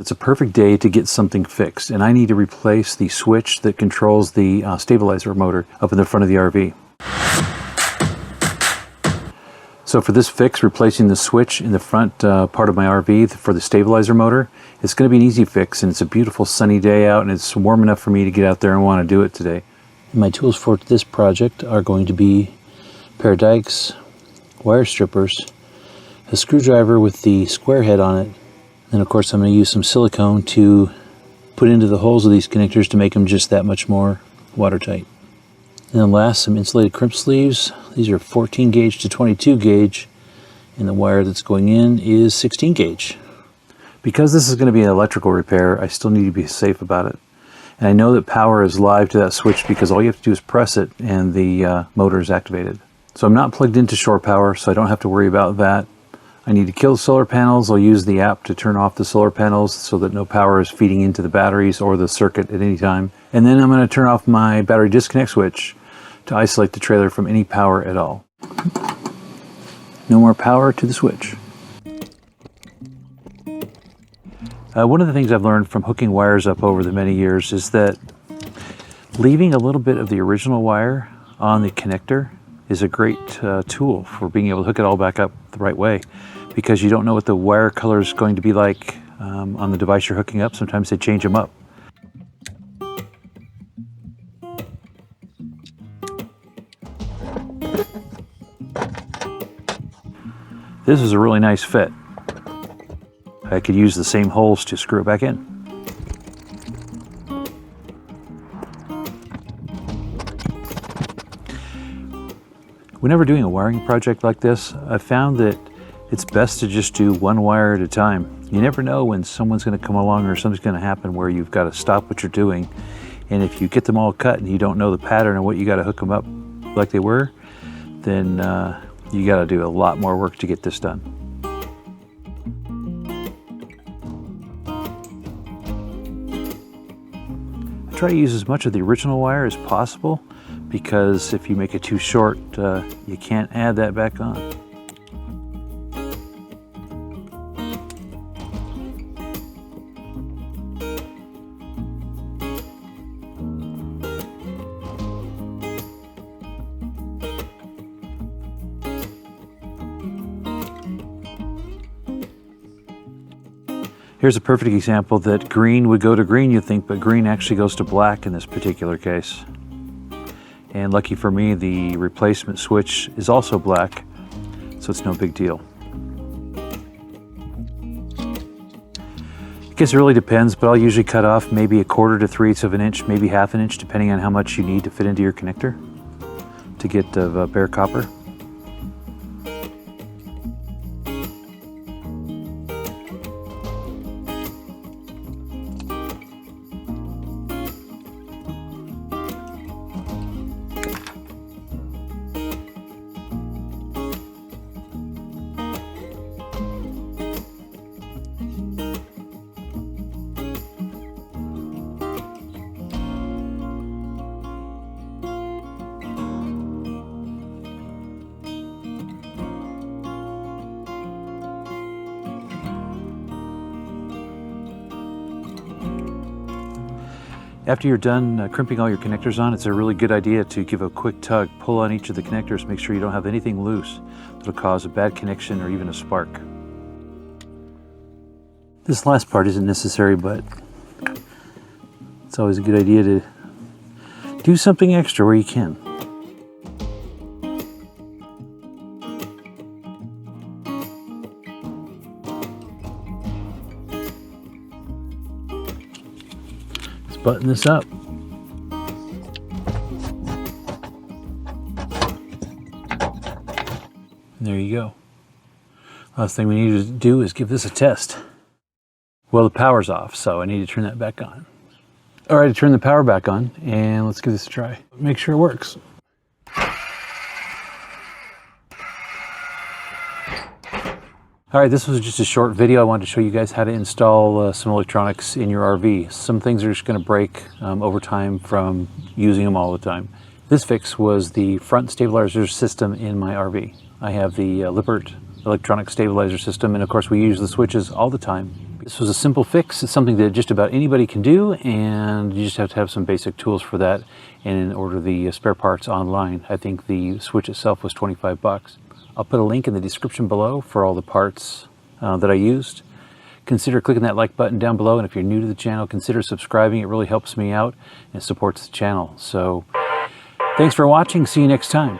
It's a perfect day to get something fixed, and I need to replace the switch that controls the stabilizer motor up in the front of the RV. So for this fix, replacing the switch in the front part of my RV for the stabilizer motor, it's going to be an easy fix, and it's a beautiful sunny day out, and it's warm enough for me to get out there and want to do it today. My tools for this project are going to be a pair of dikes, wire strippers, a screwdriver with the square head on it, and of course I'm going to use some silicone to put into the holes of these connectors to make them just that much more watertight. And then last, some insulated crimp sleeves. These are 14 gauge to 22 gauge, and the wire that's going in is 16 gauge. Because this is going to be an electrical repair, I still need to be safe about it. And I know that power is live to that switch because all you have to do is press it and the motor is activated. So I'm not plugged into shore power, so I don't have to worry about that. I need to kill the solar panels. I'll use the app to turn off the solar panels so that no power is feeding into the batteries or the circuit at any time. And then I'm going to turn off my battery disconnect switch to isolate the trailer from any power at all. No more power to the switch. One of the things I've learned from hooking wires up over the many years is that leaving a little bit of the original wire on the connector is a great tool for being able to hook it all back up the right way, because you don't know what the wire color is going to be like on the device you're hooking up. Sometimes they change them up. This is a really nice fit. I could use the same holes to screw it back in. Whenever doing a wiring project like this, I've found that it's best to just do one wire at a time. You never know when someone's going to come along or something's going to happen where you've got to stop what you're doing. And if you get them all cut and you don't know the pattern of what you got to hook them up like they were, then you got to do a lot more work to get this done. I try to use as much of the original wire as possible, because if you make it too short, you can't add that back on. Here's a perfect example that green would go to green, you'd think, but green actually goes to black in this particular case. And lucky for me, the replacement switch is also black, so it's no big deal. I guess it really depends, but I'll usually cut off maybe 1/4 to 3/8 of an inch, maybe 1/2 an inch, depending on how much you need to fit into your connector to get bare copper. After you're done crimping all your connectors on, it's a really good idea to give a quick tug, pull on each of the connectors, make sure you don't have anything loose that'll cause a bad connection or even a spark. This last part isn't necessary, but it's always a good idea to do something extra where you can. Button this up. And there you go. Last thing we need to do is give this a test. Well, the power's off, so I need to turn that back on. All right, I turn the power back on, and let's give this a try. Make sure it works. All right, this was just a short video. I wanted to show you guys how to install some electronics in your RV. Some things are just going to break over time from using them all the time. This fix was the front stabilizer system in my RV. I have the Lippert electronic stabilizer system, and of course we use the switches all the time. This was a simple fix. It's something that just about anybody can do, and you just have to have some basic tools for that and order the spare parts online. I think the switch itself was 25 bucks. I'll put a link in the description below for all the parts that I used. Consider clicking that like button down below, and if you're new to the channel, consider subscribing. It really helps me out and supports the channel. So thanks for watching. See you next time.